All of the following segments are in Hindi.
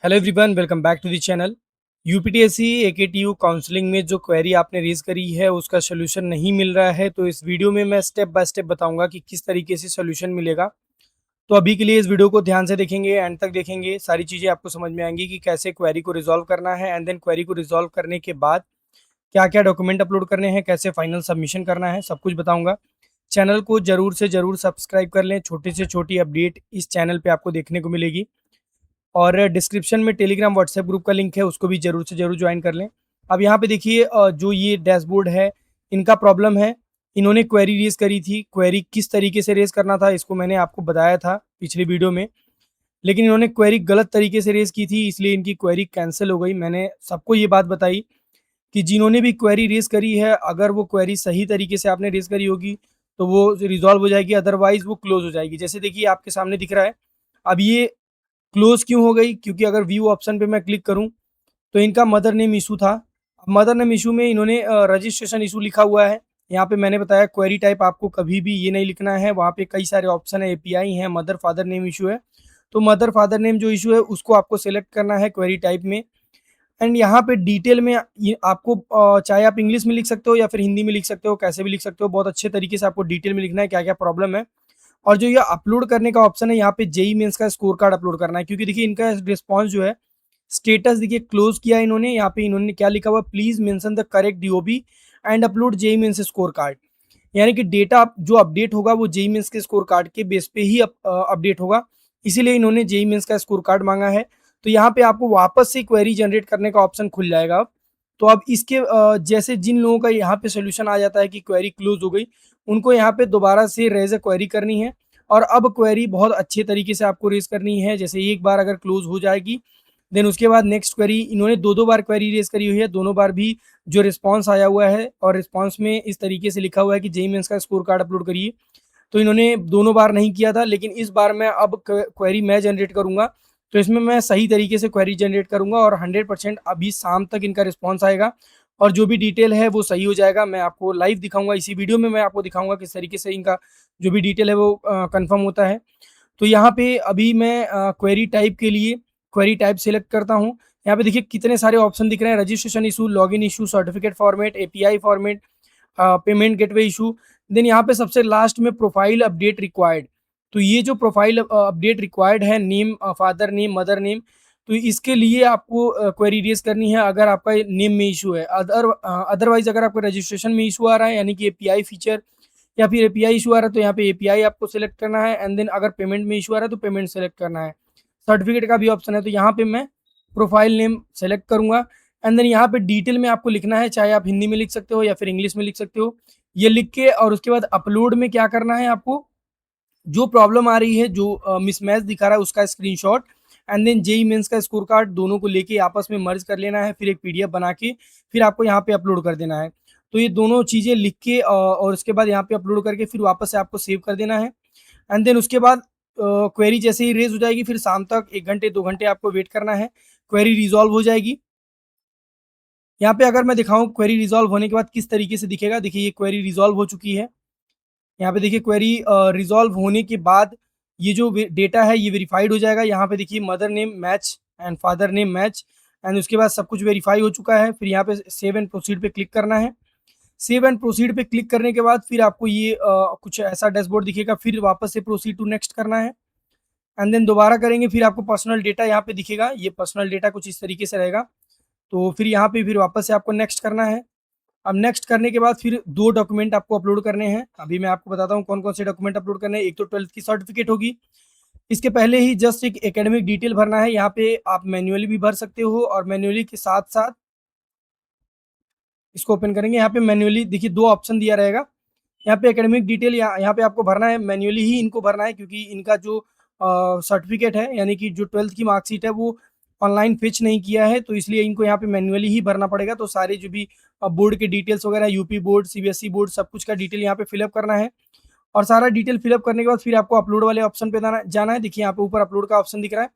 Hello everyone, welcome back to the channel. UPTSC AKTU counselling में जो क्वेरी आपने रेज करी है उसका सोल्यूशन नहीं मिल रहा है, तो इस वीडियो में मैं स्टेप बाय स्टेप बताऊंगा कि किस तरीके से सोल्यूशन मिलेगा। तो अभी के लिए इस वीडियो को ध्यान से देखेंगे, एंड तक देखेंगे, सारी चीज़ें आपको समझ में आएंगी कि कैसे क्वेरी को रिजॉल्व करना है, एंड देन क्वेरी को रिजॉल्व करने के बाद क्या क्या डॉक्यूमेंट अपलोड करने हैं, कैसे फाइनल सबमिशन करना है, सब कुछ बताऊंगा। चैनल को जरूर से जरूर सब्सक्राइब कर लें, छोटी से छोटी अपडेट इस चैनल पे आपको देखने को मिलेगी। और डिस्क्रिप्शन में टेलीग्राम व्हाट्सएप ग्रुप का लिंक है, उसको भी ज़रूर से ज़रूर ज्वाइन कर लें। अब यहाँ पे देखिए, जो ये डैशबोर्ड है, इनका प्रॉब्लम है। इन्होंने क्वेरी रेज़ करी थी, क्वेरी किस तरीके से रेज़ करना था इसको मैंने आपको बताया था पिछली वीडियो में, लेकिन इन्होंने क्वेरी गलत तरीके से रेज़ की थी, इसलिए इनकी क्वेरी कैंसिल हो गई। मैंने सबको ये बात बताई कि जिन्होंने भी क्वेरी रेज़ करी है, अगर वो क्वेरी सही तरीके से आपने रेज़ करी होगी तो वो रिज़ॉल्व हो जाएगी, अदरवाइज़ वो क्लोज़ हो जाएगी। जैसे देखिए आपके सामने दिख रहा है, अब ये क्लोज क्यों हो गई? क्योंकि अगर व्यू ऑप्शन पे मैं क्लिक करूं तो इनका मदर नेम इशू था। मदर नेम इशू में इन्होंने रजिस्ट्रेशन इशू लिखा हुआ है। यहाँ पे मैंने बताया क्वेरी टाइप आपको कभी भी ये नहीं लिखना है, वहाँ पे कई सारे ऑप्शन है, एपीआई है, मदर फादर नेम इशू है। तो मदर फादर नेम जो इशू है उसको आपको सेलेक्ट करना है क्वेरी टाइप में। एंड यहाँ पे डिटेल में ये आपको चाहे आप इंग्लिश में लिख सकते हो या फिर हिंदी में लिख सकते हो, कैसे भी लिख सकते हो, बहुत अच्छे तरीके से आपको डिटेल में लिखना है क्या क्या प्रॉब्लम है। और जो ये अपलोड करने का ऑप्शन है, यहाँ पे जेई मेंस का स्कोर कार्ड अपलोड करना है, क्योंकि देखिए इनका रिस्पांस जो है, स्टेटस देखिए क्लोज किया है इन्होंने। यहाँ पे इन्होंने क्या लिखा हुआ, please mention the correct DOB and upload JEE Mains score card. यानी कि डेटा जो अपडेट होगा वो जेई मेंस के स्कोर कार्ड के बेस पे ही अपडेट होगा, इसीलिए इन्होंने जेई मेंस का स्कोर कार्ड मांगा है। तो यहाँ पे आपको वापस से क्वेरी जनरेट करने का ऑप्शन खुल जाएगा अब। तो अब इसके जैसे जिन लोगों का यहाँ पे सोल्यूशन आ जाता है कि क्वेरी क्लोज हो गई, उनको यहाँ पे दोबारा से रेज अ क्वेरी करनी है। और अब क्वेरी बहुत अच्छे तरीके से आपको रेज करनी है। जैसे एक बार अगर क्लोज हो जाएगी, देन उसके बाद नेक्स्ट क्वेरी, इन्होंने दो दो बार क्वेरी रेज करी हुई है, दोनों बार भी जो रिस्पांस आया हुआ है, और रिस्पांस में इस तरीके से लिखा हुआ है कि जेई मेंस का स्कोर कार्ड अपलोड करिए। तो इन्होंने दोनों बार नहीं किया था, लेकिन इस बार मैं अब क्वेरी मैं जनरेट करूंगा, तो इसमें मैं सही तरीके से क्वेरी जनरेट करूंगा और 100% अभी शाम तक इनका रिस्पॉन्स आएगा और जो भी डिटेल है वो सही हो जाएगा। मैं आपको लाइव दिखाऊंगा, इसी वीडियो में मैं आपको दिखाऊंगा किस तरीके से इनका जो भी डिटेल है वो कंफर्म होता है। तो यहाँ पे अभी मैं क्वेरी टाइप के लिए क्वेरी टाइप सेलेक्ट करता हूँ। यहाँ पे देखिए कितने सारे ऑप्शन दिख रहे हैं, registration issue, login issue, certificate format, API format, payment gateway issue. Then यहाँ पे सबसे लास्ट में प्रोफाइल अपडेट रिक्वायर्ड। तो ये जो प्रोफाइल अपडेट रिक्वायर्ड है, name, father name, mother name, तो इसके लिए आपको क्वेरी रेज करनी है अगर आपका नेम में इशू है। अदरवाइज अगर आपका रजिस्ट्रेशन में इशू आ रहा है, यानी कि एपीआई फीचर या फिर एपीआई इशू आ रहा है, तो यहाँ पे एपीआई आपको सेलेक्ट करना है। एंड देन अगर पेमेंट में इशू आ रहा है तो पेमेंट सेलेक्ट करना है। सर्टिफिकेट का भी ऑप्शन है, तो यहाँ पे मैं प्रोफाइल नेम सेलेक्ट करूंगा। एंड देन यहाँ पे डिटेल में आपको लिखना है, चाहे आप हिंदी में लिख सकते हो या फिर इंग्लिश में लिख सकते हो, ये लिख के। और उसके बाद अपलोड में क्या करना है आपको, जो प्रॉब्लम आ रही है, जो मिसमैच दिखा रहा है, उसका screenshot, and then JEE Mains का स्कोर कार्ड, दोनों को लेके आपस में मर्ज कर लेना है, फिर एक पीडीएफ बना के फिर आपको यहाँ पे अपलोड कर देना है। तो ये दोनों चीज़ें लिख के और उसके बाद यहाँ पे अपलोड करके फिर वापस से आपको सेव कर देना है। एंड देन उसके बाद क्वेरी जैसे ही रेज हो जाएगी, फिर शाम तक 1 घंटे 2 घंटे आपको वेट करना है, क्वेरी रिजॉल्व हो जाएगी। यहाँ पे अगर मैं दिखाऊं क्वेरी रिजॉल्व होने के बाद किस तरीके से दिखेगा, देखिए ये क्वेरी रिजॉल्व हो चुकी है। यहाँ पे देखिए क्वेरी रिजॉल्व होने के बाद ये जो डेटा है ये वेरीफाइड हो जाएगा। यहाँ पे देखिए mother name match and father name match, and उसके बाद सब कुछ वेरीफाई हो चुका है। फिर यहाँ पे सेव एंड प्रोसीड पे क्लिक करना है। सेव एंड प्रोसीड पे क्लिक करने के बाद फिर आपको ये कुछ ऐसा डैशबोर्ड दिखेगा, फिर वापस से प्रोसीड टू नेक्स्ट करना है। एंड देन दोबारा करेंगे, फिर आपको पर्सनल डेटा यहाँ पे दिखेगा, ये पर्सनल डेटा कुछ इस तरीके से रहेगा। तो फिर यहाँ पे फिर वापस से आपको नेक्स्ट करना है। अब नेक्स्ट करने के बाद फिर 2 डॉक्यूमेंट आपको अपलोड करने हैं। अभी मैं आपको बताता हूँ कौन-कौन से डॉक्यूमेंट अपलोड करने हैं। एक तो 12th की सर्टिफिकेट होगी। इसके पहले ही जस्ट एक एकेडमिक डिटेल भरना है। यहाँ पे आप मैन्युअली भी भर सकते हो और मैन्युअली के साथ-साथ इसको ओपन करेंगे। यहाँ पे मैन्युअली देखिए 2 ऑप्शन दिया रहेगा। यहाँ पे एकेडमिक डिटेल यहाँ पे आपको भरना है, मैन्युअली ही इनको भरना है, क्योंकि इनका जो सर्टिफिकेट है, यानी कि जो 12th की मार्कशीट है वो ऑनलाइन फेच नहीं किया है, तो इसलिए इनको यहाँ पे मैन्युअली ही भरना पड़ेगा। तो सारे जो भी बोर्ड के डिटेल्स वगैरह, यूपी बोर्ड, सीबीएसई बोर्ड, सब कुछ का डिटेल यहाँ पे फिलअप करना है। और सारा डिटेल फिलअप करने के बाद फिर आपको अपलोड वाले ऑप्शन पे जाना है। देखिए यहाँ पे ऊपर अपलोड का ऑप्शन दिख रहा है।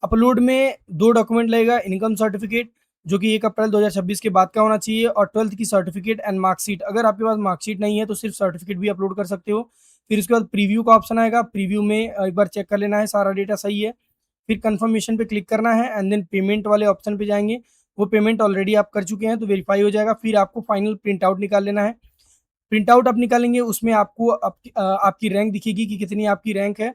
अपलोड में 2 डॉक्यूमेंट लगेगा, इनकम सर्टिफिकेट जो कि 1 अप्रैल 2026 के बाद का होना चाहिए, और 12th की सर्टिफिकेट एंड मार्कशीट। अगर आपके पास मार्कशीट नहीं है तो सिर्फ सर्टिफिकेट भी अपलोड कर सकते हो। फिर उसके बाद प्रीव्यू का ऑप्शन आएगा, प्रीव्यू में एक बार चेक कर लेना है सारा डेटा सही है। फिर कन्फर्मेशन पे क्लिक करना है एंड देन पेमेंट वाले ऑप्शन पे जाएँगे। वो पेमेंट ऑलरेडी आप कर चुके हैं तो वेरीफाई हो जाएगा। फिर आपको फाइनल प्रिंट आउट निकाल लेना है। प्रिंट आउट आप निकालेंगे, उसमें आपको आपकी रैंक दिखेगी कि कितनी आपकी रैंक है,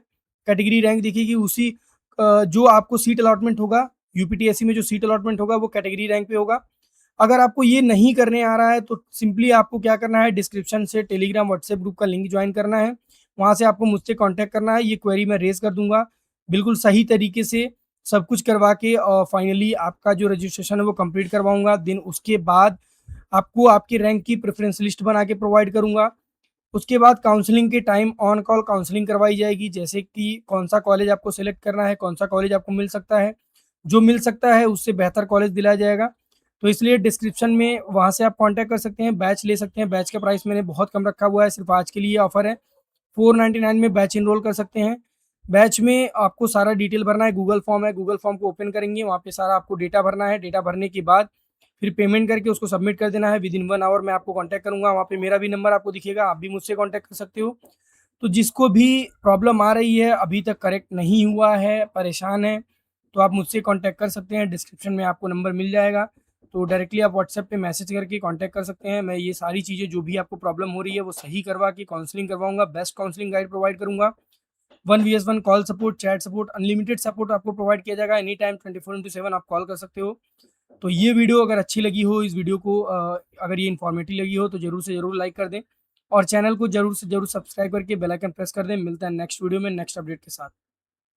कैटेगरी रैंक दिखेगी। उसी जो आपको सीट अलॉटमेंट होगा, यूपीटीएससी में जो सीट अलॉटमेंट होगा वो कैटेगरी रैंक पे होगा। अगर आपको ये नहीं करने आ रहा है तो सिंपली आपको क्या करना है, डिस्क्रिप्शन से टेलीग्राम व्हाट्सएप ग्रुप का लिंक ज्वाइन करना है। वहाँ से आपको मुझसे कॉन्टैक्ट करना है, ये क्वेरी मैं रेज़ कर दूँगा। बिल्कुल सही तरीके से सब कुछ करवा के फाइनली आपका जो रजिस्ट्रेशन है वो कंप्लीट करवाऊँगा। देन उसके बाद आपको आपके रैंक की प्रेफ़रेंस लिस्ट बना के प्रोवाइड करूँगा। उसके बाद काउंसलिंग के टाइम ऑन कॉल काउंसलिंग करवाई जाएगी, जैसे कि कौन-सा कॉलेज आपको सेलेक्ट करना है, कौन-सा कॉलेज आपको मिल सकता है। जो मिल सकता है उससे बेहतर कॉलेज दिलाया जाएगा। तो इसलिए डिस्क्रिप्शन में वहाँ से आप कॉन्टैक्ट कर सकते हैं, बैच ले सकते हैं। बैच का प्राइस मैंने बहुत कम रखा हुआ है, सिर्फ़ आज के लिए ऑफ़र है। 499 में बैच एनरोल कर सकते हैं। बैच में आपको सारा डिटेल भरना है, गूगल फॉर्म है, गूगल फॉर्म को ओपन करेंगे, वहाँ पे सारा आपको डेटा भरना है। डेटा भरने के बाद फिर पेमेंट करके उसको सबमिट कर देना है। विदिन 1 आवर मैं आपको कॉन्टैक्ट करूँगा, वहाँ पे मेरा भी नंबर आपको दिखेगा, आप भी मुझसे कॉन्टैक्ट कर सकते हो। तो जिसको भी प्रॉब्लम आ रही है, अभी तक करेक्ट नहीं हुआ है, परेशान है, तो आप मुझसे कॉन्टैक्ट कर सकते हैं। डिस्क्रिप्शन में आपको नंबर मिल जाएगा, तो डायरेक्टली आप व्हाट्सएप पे मैसेज करके कॉन्टैक्ट कर सकते हैं। मैं ये सारी चीज़ें जो भी आपको प्रॉब्लम हो रही है, वो सही करवा के काउंसलिंग करवाऊँगा, बेस्ट काउंसलिंग गाइड प्रोवाइड करूँगा। 1 vs 1 call support, chat support, unlimited support आपको प्रोवाइड किया जाएगा। एनी टाइम 24/7 आप कॉल कर सकते हो। तो ये वीडियो अगर अच्छी लगी हो, इस वीडियो को अगर ये इन्फॉर्मेटिव लगी हो तो ज़रूर से ज़रूर लाइक कर दें और चैनल को ज़रूर से ज़रूर सब्सक्राइब करके बेल आइकन प्रेस कर दें। मिलते हैं नेक्स्ट वीडियो में नेक्स्ट अपडेट के साथ।